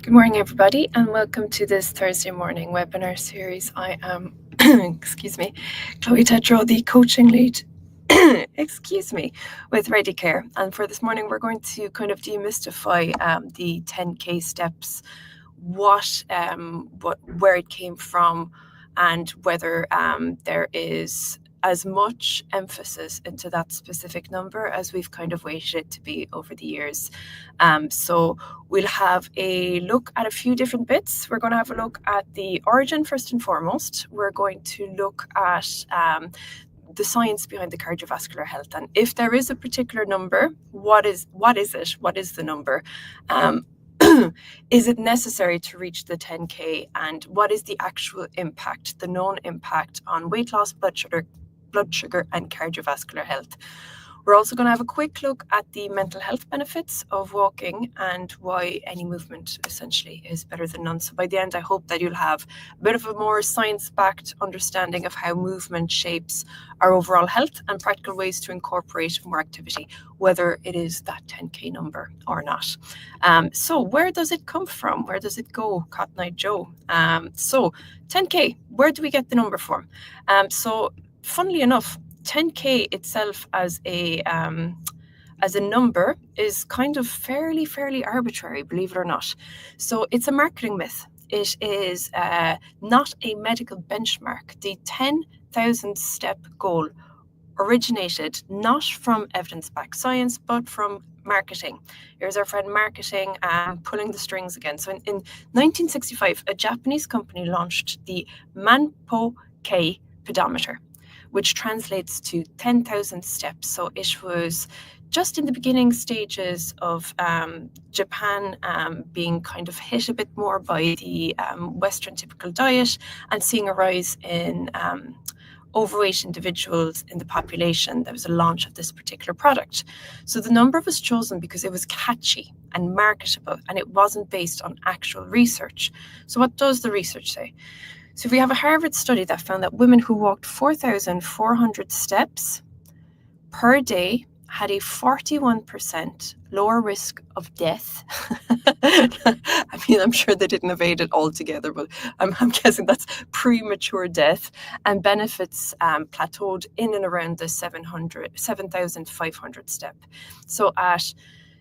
Good morning, everybody, and welcome to this Thursday morning webinar series. I am, Chloe Tetro, the coaching lead, with Ready Care. And for this morning, we're going to kind of demystify the 10K steps, where it came from, and whether there is as much emphasis into that specific number as we've kind of weighted it to be over the years. So we'll have a look at a few different bits. We're going to have a look at the origin first and foremost. We're going to look at the science behind the cardiovascular health, and if there is a particular number, what is it? What is the number? Is it necessary to reach the 10K, and what is the actual impact, the known impact on weight loss, blood sugar, and cardiovascular health? We're also going to have a quick look at the mental health benefits of walking and why any movement essentially is better than none. So by the end, I hope that you'll have a bit of a more science-backed understanding of how movement shapes our overall health and practical ways to incorporate more activity, whether it is that 10K number or not. So where does it come from? Where does it go, Cotton Eye Joe? So 10K, where do we get the number from? So funnily enough, 10K itself as a number is kind of fairly arbitrary, believe it or not. So it's a marketing myth. It is not a medical benchmark. The 10,000 step goal originated not from evidence-backed science, but from marketing. Here's our friend marketing pulling the strings again. So in 1965, a Japanese company launched the Manpo-K pedometer, which translates to 10,000 steps. So it was just in the beginning stages of Japan being kind of hit a bit more by the Western typical diet and seeing a rise in overweight individuals in the population. There was a launch of this particular product. So the number was chosen because it was catchy and marketable, and it wasn't based on actual research. So what does the research say? So we have a Harvard study that found that women who walked 4,400 steps per day had a 41% lower risk of death. I mean, I'm sure they didn't evade it altogether, but I'm guessing that's premature death, and benefits plateaued in and around the 7,500 step. So at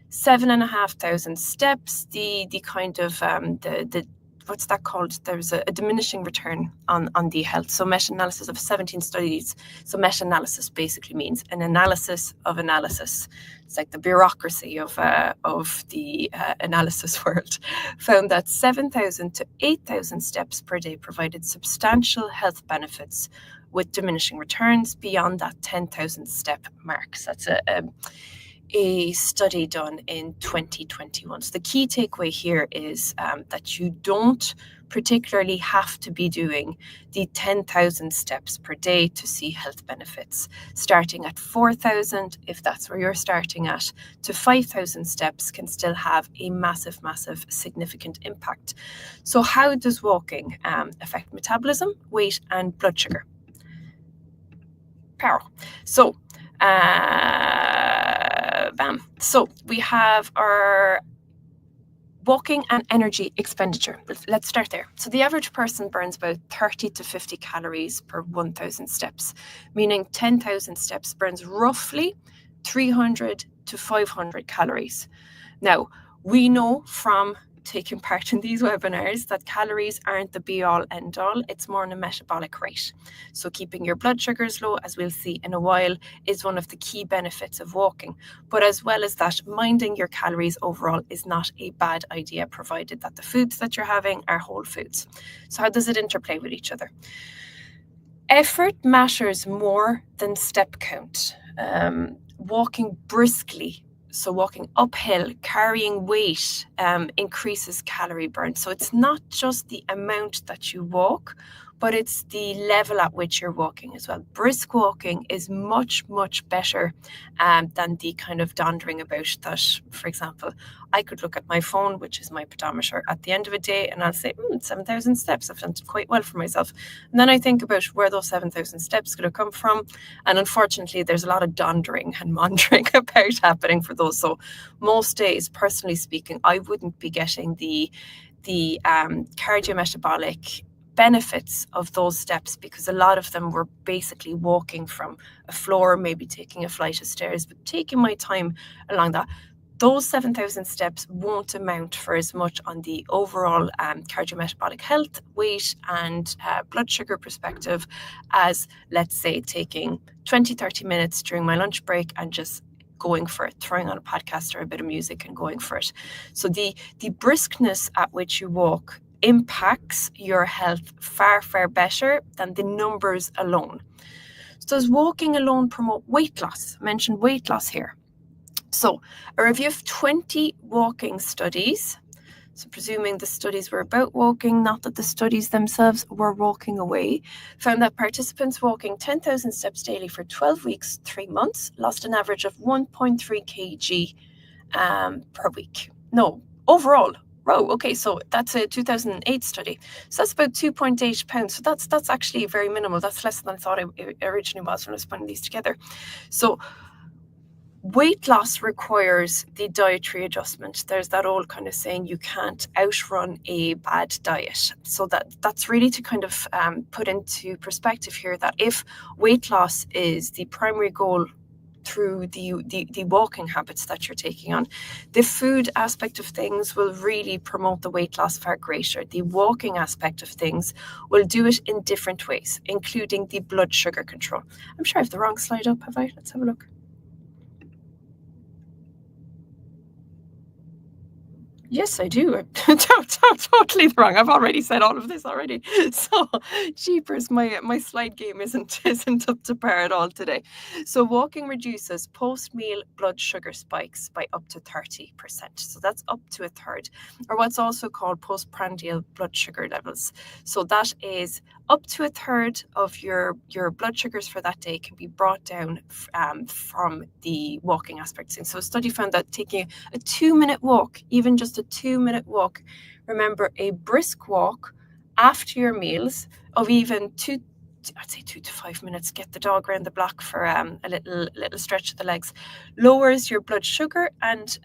7,500 steps, the kind of the what's that called? There's a diminishing return on the health. So meta-analysis of 17 studies. So meta-analysis basically means an analysis of analysis. It's like the bureaucracy of the analysis world. Found that 7,000 to 8,000 steps per day provided substantial health benefits with diminishing returns beyond that 10,000 step mark. So that's a study done in 2021. So the key takeaway here is that you don't particularly have to be doing the 10,000 steps per day to see health benefits. Starting at 4,000, if that's where you're starting at, to 5,000 steps can still have a massive significant impact. So how does walking affect metabolism, weight, and blood sugar? Power. So So we have our walking and energy expenditure. Let's start there. So the average person burns about 30 to 50 calories per 1,000 steps, meaning 10,000 steps burns roughly 300 to 500 calories. Now, we know from taking part in these webinars that calories aren't the be-all end-all. It's more on a metabolic rate. So keeping your blood sugars low, as we'll see in a while, is one of the key benefits of walking. But as well as that, minding your calories overall is not a bad idea, provided that the foods that you're having are whole foods. So how does it interplay with each other? Effort matters more than step count. Walking briskly, so walking uphill, carrying weight, increases calorie burn. So it's not just the amount that you walk, but it's the level at which you're walking as well. Brisk walking is much, much better than the kind of dondering about that. For example, I could look at my phone, which is my pedometer, at the end of a day, and I'll say, 7,000 steps. I've done quite well for myself. And then I think about where those 7,000 steps could have come from. And unfortunately, there's a lot of dondering and maundering about happening for those. So most days, personally speaking, I wouldn't be getting the cardiometabolic benefits of those steps, because a lot of them were basically walking from a floor, maybe taking a flight of stairs, but taking my time along that. Those 7,000 steps won't amount for as much on the overall cardiometabolic health, weight, and blood sugar perspective as, let's say, taking 20, 30 minutes during my lunch break and just going for it, throwing on a podcast or a bit of music and going for it. So the briskness at which you walk impacts your health far, far better than the numbers alone. So does walking alone promote weight loss? I mentioned weight loss here. So a review of 20 walking studies, so presuming the studies were about walking, not that the studies themselves were walking away, found that participants walking 10,000 steps daily for 12 weeks, 3 months, lost an average of 1.3 kg per week. No, overall. Oh, okay, so that's a 2008 study. So that's about 2.8 pounds. So that's actually very minimal. That's less than I thought it originally was when I was putting these together. So weight loss requires the dietary adjustment. There's that old kind of saying, you can't outrun a bad diet. So that's really to kind of put into perspective here that if weight loss is the primary goal through the walking habits that you're taking on, the food aspect of things will really promote the weight loss far greater. The walking aspect of things will do it in different ways, including the blood sugar control. I'm sure I have the wrong slide up, have I? Let's have a look. Yes, I do. Totally wrong. I've already said all of this already. So, jeepers, my slide game isn't up to par at all today. So, walking reduces post-meal blood sugar spikes by up to 30%. So that's up to a third, or what's also called postprandial blood sugar levels. So that is up to a third of your blood sugars for that day can be brought down from the walking aspect. So a study found that taking a 2-minute walk, even just a 2-minute walk, remember, a brisk walk after your meals of even 2 to 5 minutes, get the dog around the block for a little stretch of the legs, lowers your blood sugar and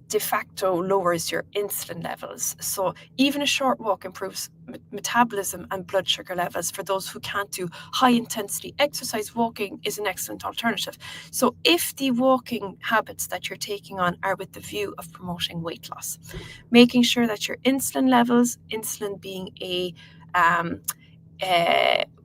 de facto lowers your insulin levels. So even a short walk improves metabolism and blood sugar levels. For those who can't do high intensity exercise, walking is an excellent alternative. So if the walking habits that you're taking on are with the view of promoting weight loss, making sure that your insulin levels, insulin being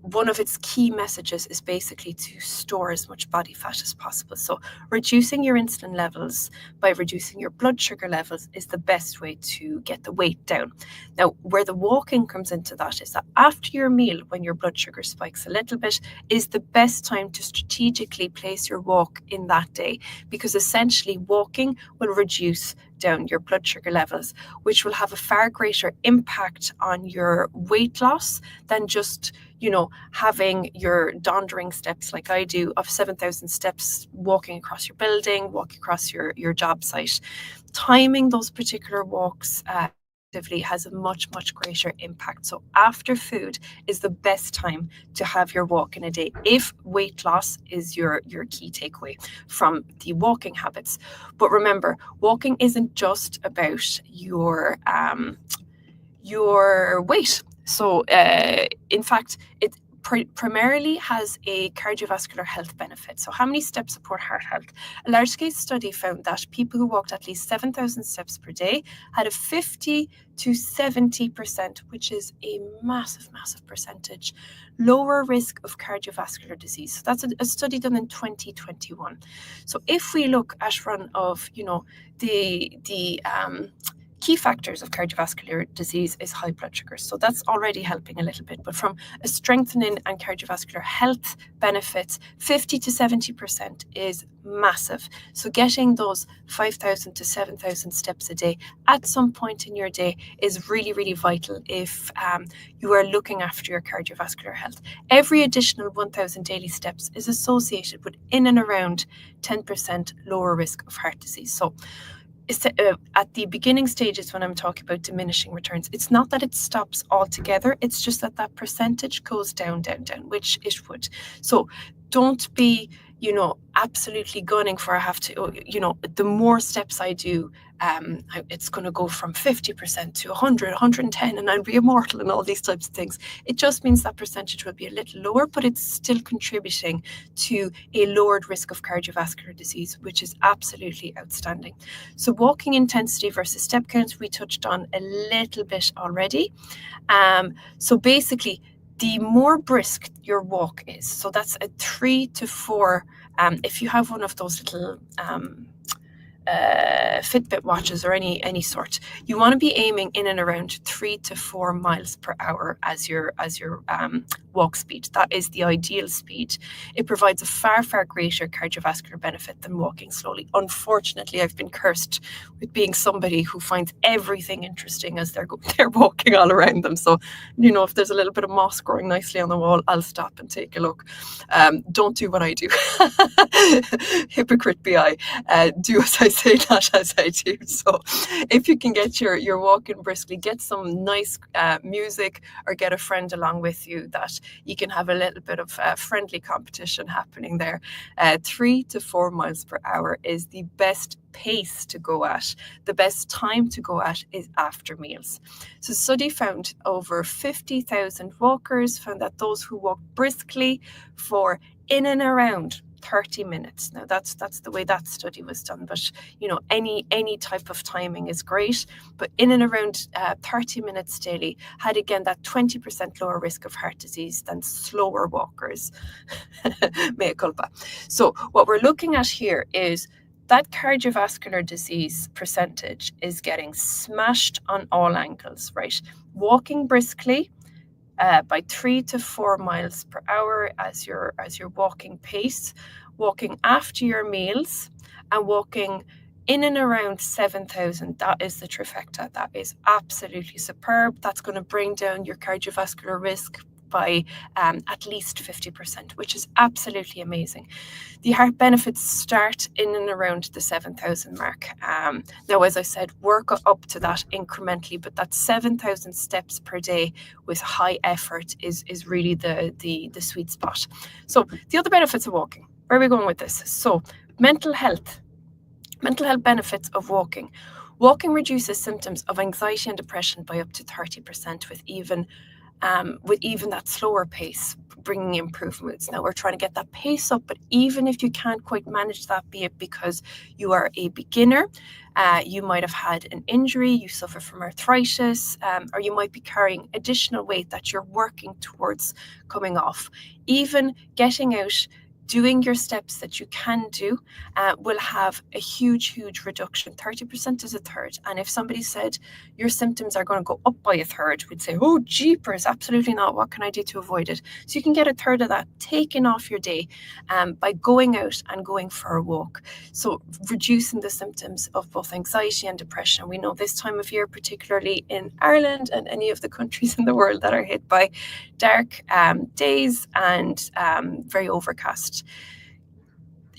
one of its key messages is basically to store as much body fat as possible. So reducing your insulin levels by reducing your blood sugar levels is the best way to get the weight down. Now, where the walking comes into that is that after your meal, when your blood sugar spikes a little bit, is the best time to strategically place your walk in that day, because essentially walking will reduce down your blood sugar levels, which will have a far greater impact on your weight loss than just, having your dondering steps like I do of 7,000 steps, walking across your building, walking across your job site. Timing those particular walks has a much, much greater impact. So after food is the best time to have your walk in a day, if weight loss is your key takeaway from the walking habits. But remember, walking isn't just about your weight. So in fact, it primarily has a cardiovascular health benefit. So how many steps support heart health? A large-scale study found that people who walked at least 7,000 steps per day had a 50 to 70%, which is a massive, massive percentage, lower risk of cardiovascular disease. So that's a study done in 2021. So if we look at run of, the key factors of cardiovascular disease is high blood sugar. So that's already helping a little bit. But from a strengthening and cardiovascular health benefits, 50 to 70% is massive. So getting those 5,000 to 7,000 steps a day at some point in your day is really, really vital if you are looking after your cardiovascular health. Every additional 1,000 daily steps is associated with in and around 10% lower risk of heart disease. So at the beginning stages, when I'm talking about diminishing returns, it's not that it stops altogether, it's just that that percentage goes down, which it would. So don't be, absolutely gunning for I have to, the more steps I do, it's going to go from 50% to 100, 110, and I'll be immortal and all these types of things. It just means that percentage will be a little lower, but it's still contributing to a lowered risk of cardiovascular disease, which is absolutely outstanding. So walking intensity versus step counts, we touched on a little bit already. So basically, the more brisk your walk is, so that's a 3 to 4, if you have one of those little Fitbit watches or any sort, you want to be aiming in and around 3 to 4 miles per hour as your walk speed. That is the ideal speed. It provides a far greater cardiovascular benefit than walking slowly. Unfortunately, I've been cursed with being somebody who finds everything interesting as they're walking all around them. So, if there's a little bit of moss growing nicely on the wall, I'll stop and take a look. Don't do what I do. Hypocrite be I. Do as I say, not as I do. So if you can get your walking briskly, get some nice music, or get a friend along with you, that you can have a little bit of friendly competition happening there. 3 to 4 miles per hour is the best pace to go at. The best time to go at is after meals. So study found over 50,000 walkers found that those who walk briskly for in and around 30 minutes. Now that's the way that study was done, but any type of timing is great, but in and around 30 minutes daily had again that 20% lower risk of heart disease than slower walkers. Mea culpa. So what we're looking at here is that cardiovascular disease percentage is getting smashed on all angles, right? Walking briskly by 3 to 4 miles per hour as your walking pace, walking after your meals, and walking in and around 7,000. That is the trifecta. That is absolutely superb. That's going to bring down your cardiovascular risk by at least 50%, which is absolutely amazing. The heart benefits start in and around the 7,000 mark. Now, as I said, work up to that incrementally, but that 7,000 steps per day with high effort is really the sweet spot. So the other benefits of walking, where are we going with this? So mental health benefits of walking. Walking reduces symptoms of anxiety and depression by up to 30% with even that slower pace, bringing improved moods. Now we're trying to get that pace up, but even if you can't quite manage that, be it because you are a beginner, you might have had an injury, you suffer from arthritis, or you might be carrying additional weight that you're working towards coming off. Even getting out, doing your steps that you can do will have a huge reduction. 30% is a third. And if somebody said your symptoms are going to go up by a third, we'd say, oh, jeepers, absolutely not. What can I do to avoid it? So you can get a third of that taken off your day by going out and going for a walk. So reducing the symptoms of both anxiety and depression. We know this time of year, particularly in Ireland and any of the countries in the world that are hit by dark days and very overcast.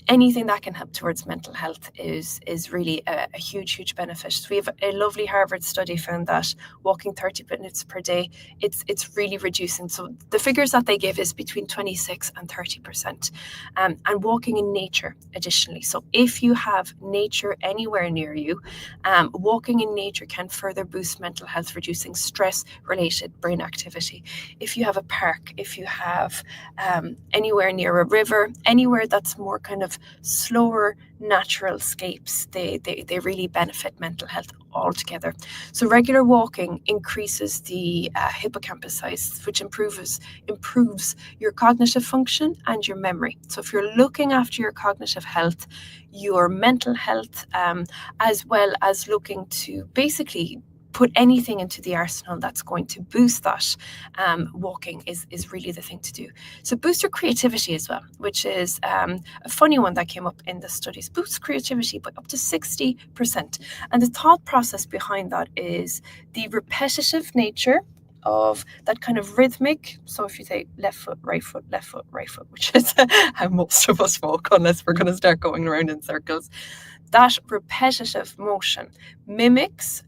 Anything that can help towards mental health is really a huge benefit. So we have a lovely Harvard study found that walking 30 minutes per day, it's really reducing. So the figures that they give is between 26 and 30%. And walking in nature additionally. So if you have nature anywhere near you, walking in nature can further boost mental health, reducing stress-related brain activity. If you have a park, if you have anywhere near a river, anywhere that's more kind of have slower natural escapes. They really benefit mental health altogether. So regular walking increases the hippocampus size, which improves your cognitive function and your memory. So if you're looking after your cognitive health, your mental health, as well as looking to basically put anything into the arsenal that's going to boost that, walking is really the thing to do. So boost your creativity as well, which is a funny one that came up in the studies. Boost creativity by up to 60%. And the thought process behind that is the repetitive nature of that kind of rhythmic. So if you say left foot, right foot, left foot, right foot, which is how most of us walk, unless we're going to start going around in circles, that repetitive motion mimics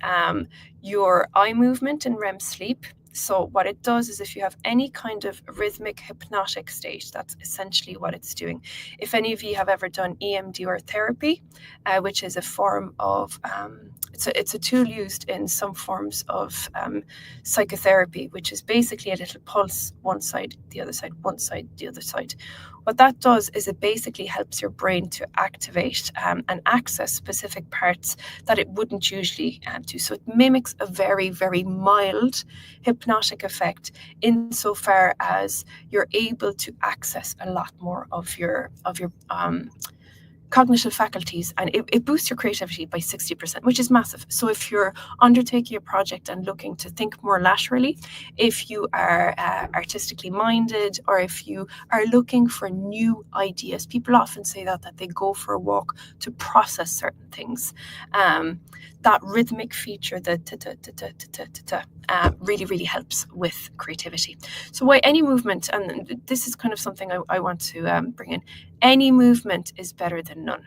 your eye movement in REM sleep. So what it does is, if you have any kind of rhythmic hypnotic state, that's essentially what it's doing. If any of you have ever done EMDR therapy, which is a form of, it's a tool used in some forms of psychotherapy, which is basically a little pulse, one side, the other side, one side, the other side. What that does is it basically helps your brain to activate and access specific parts that it wouldn't usually do. So it mimics a very, very mild hypnotic effect insofar as you're able to access a lot more of your cognitive faculties, and it boosts your creativity by 60%, which is massive. So if you're undertaking a project and looking to think more laterally, if you are artistically minded, or if you are looking for new ideas, people often say that they go for a walk to process certain things. That rhythmic feature, the really, really helps with creativity. So why any movement, and this is kind of something I want to bring in, any movement is better than none.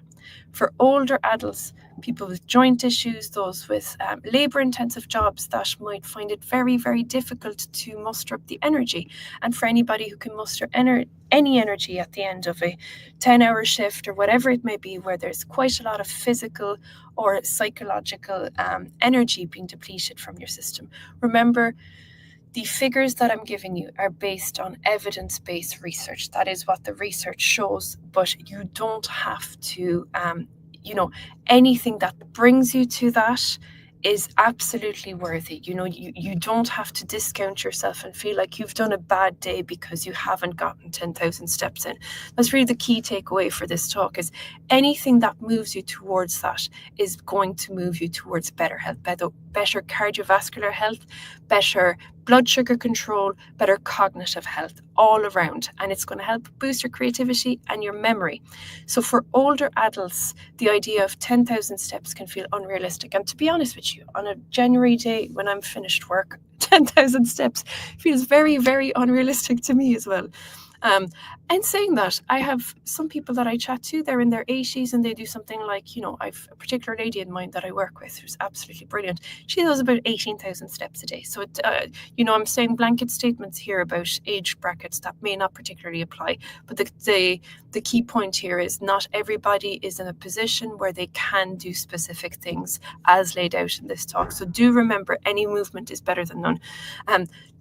For older adults, people with joint issues, those with labor-intensive jobs that might find it very, very difficult to muster up the energy. And for anybody who can muster any energy at the end of a 10-hour shift or whatever it may be, where there's quite a lot of physical or psychological energy being depleted from your system. Remember, the figures that I'm giving you are based on evidence-based research. That is what the research shows, but you don't have to, anything that brings you to that is absolutely worthy. You don't have to discount yourself and feel like you've done a bad day because you haven't gotten 10,000 steps in. That's really the key takeaway for this talk, is anything that moves you towards that is going to move you towards better health, better cardiovascular health, better blood sugar control, better cognitive health all around. And it's going to help boost your creativity and your memory. So for older adults, the idea of 10,000 steps can feel unrealistic. And to be honest with you, on a January day when I'm finished work, 10,000 steps feels very, very unrealistic to me as well. And saying that, I have some people that I chat to, they're in their 80s and they do something like, I've a particular lady in mind that I work with who's absolutely brilliant. She does about 18,000 steps a day. So, I'm saying blanket statements here about age brackets that may not particularly apply. But the key point here is not everybody is in a position where they can do specific things as laid out in this talk. So do remember, any movement is better than none.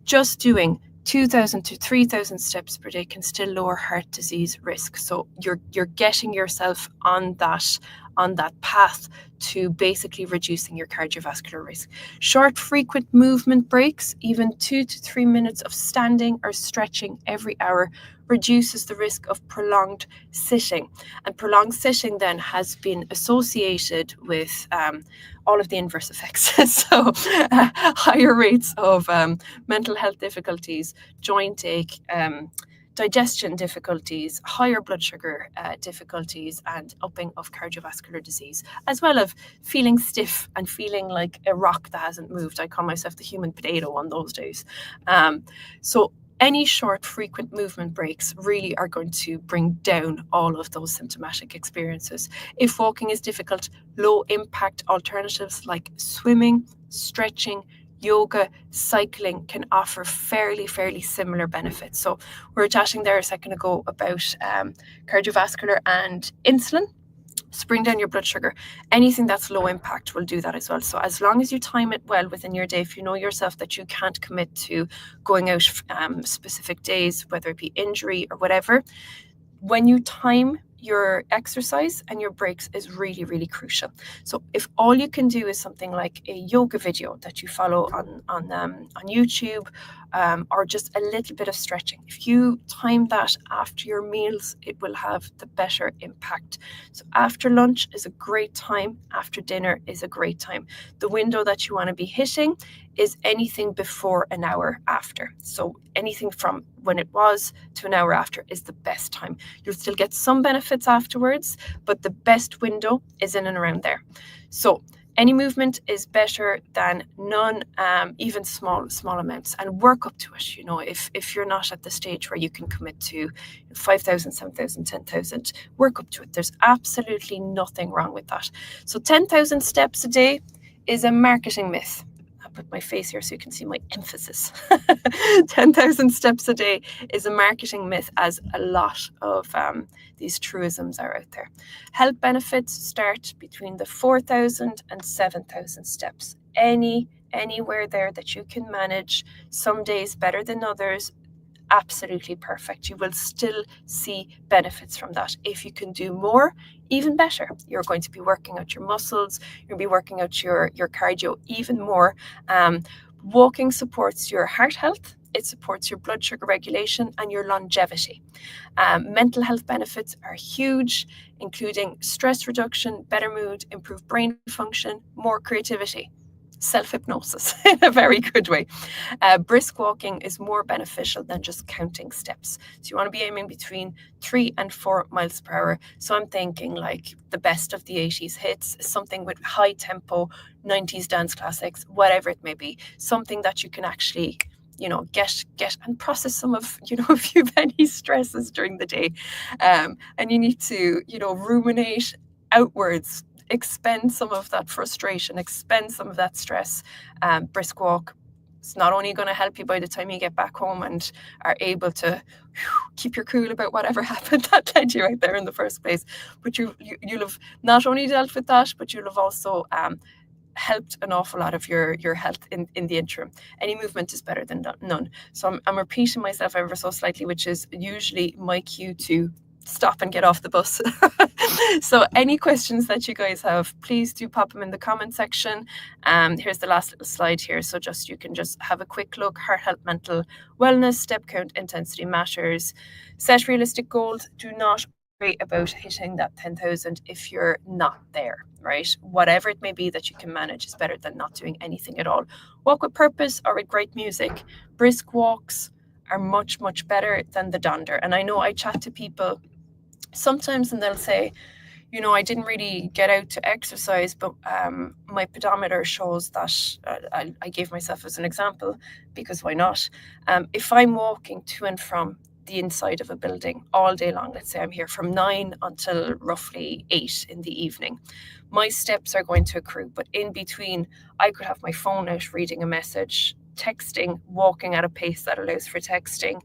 Just doing 2,000 to 3,000 steps per day can still lower heart disease risk. So you're getting yourself on that path to basically reducing your cardiovascular risk. Short, frequent movement breaks, even 2 to 3 minutes of standing or stretching every hour, reduces the risk of prolonged sitting. And prolonged sitting then has been associated with all of the inverse effects. So higher rates of mental health difficulties, joint ache, digestion difficulties, higher blood sugar difficulties, and upping of cardiovascular disease, as well as feeling stiff and feeling like a rock that hasn't moved. I call myself the human potato on those days. So any short, frequent movement breaks really are going to bring down all of those symptomatic experiences. If walking is difficult, low impact alternatives like swimming, stretching, yoga, cycling can offer fairly similar benefits. So we were chatting there a second ago about cardiovascular and insulin. So bring down your blood sugar. Anything that's low impact will do that as well. So as long as you time it well within your day, if you know yourself that you can't commit to going out specific days, whether it be injury or whatever, when you time your exercise and your breaks is really, really crucial. So if all you can do is something like a yoga video that you follow on YouTube, or just a little bit of stretching, if you time that after your meals, it will have the better impact. So after lunch is a great time. After dinner is a great time. The window that you want to be hitting is anything before an hour after. So anything from when it was to an hour after is the best time. You'll still get some benefits afterwards, but the best window is in and around there. So any movement is better than none, even small amounts, and work up to it. If you're not at the stage where you can commit to 5,000, 7,000, 10,000, work up to it. There's absolutely nothing wrong with that. So 10,000 steps a day is a marketing myth. I'll put my face here so you can see my emphasis. 10,000 steps a day is a marketing myth, as a lot of these truisms are out there. Health benefits start between the 4,000 and 7,000 steps. Anywhere there that you can manage, some days better than others, absolutely perfect. You will still see benefits from that. If you can do more, even better. You're going to be working out your muscles, you'll be working out your cardio even more. Walking supports your heart health, it supports your blood sugar regulation and your longevity. Mental health benefits are huge, including stress reduction, better mood, improved brain function, more creativity. Self-hypnosis in a very good way. Brisk walking is more beneficial than just counting steps. So you want to be aiming between 3 and 4 miles per hour. So I'm thinking like the best of the 80s hits, something with high tempo, 90s dance classics, whatever it may be, something that you can actually get and process some of, if you've any stresses during the day, and you need to, ruminate outwards, expend some of that frustration, expend some of that stress. Brisk walk, it's not only going to help you by the time you get back home and are able to keep your cool about whatever happened that led you out there in the first place, but you'll have not only dealt with that, but you'll have also helped an awful lot of your health in the interim. Any movement is better than none. So I'm repeating myself ever so slightly, which is usually my cue to stop and get off the bus. So any questions that you guys have, please do pop them in the comment section. Here's the last little slide here. So you can just have a quick look. Heart health, mental wellness, step count, intensity matters. Set realistic goals. Do not worry about hitting that 10,000 if you're not there, right? Whatever it may be that you can manage is better than not doing anything at all. Walk with purpose or with great music. Brisk walks are much, much better than the donder. And I know I chat to people sometimes and they'll say, I didn't really get out to exercise, but my pedometer shows that I gave myself as an example, because why not? If I'm walking to and from the inside of a building all day long, let's say I'm here from 9 until roughly 8 in the evening, my steps are going to accrue. But in between, I could have my phone out reading a message, texting, walking at a pace that allows for texting.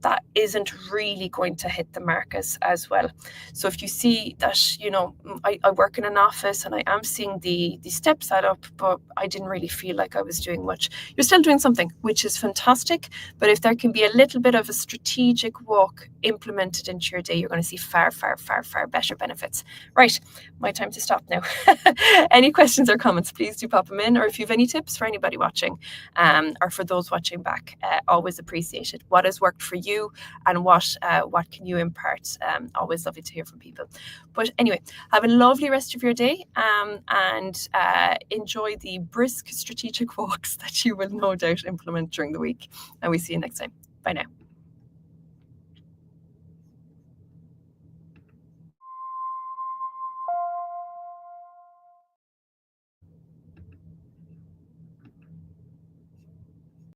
That isn't really going to hit the mark as well. So if you see that, I work in an office and I am seeing the steps add up, but I didn't really feel like I was doing much. You're still doing something, which is fantastic. But if there can be a little bit of a strategic walk implemented into your day, you're going to see far, far, far, far better benefits. Right, my time to stop now. Any questions or comments, please do pop them in. Or if you have any tips for anybody watching, or for those watching back, always appreciated. What has worked for you? And what can you impart? Always lovely to hear from people. But anyway, have a lovely rest of your day, and enjoy the brisk strategic walks that you will no doubt implement during the week. And we see you next time. Bye now.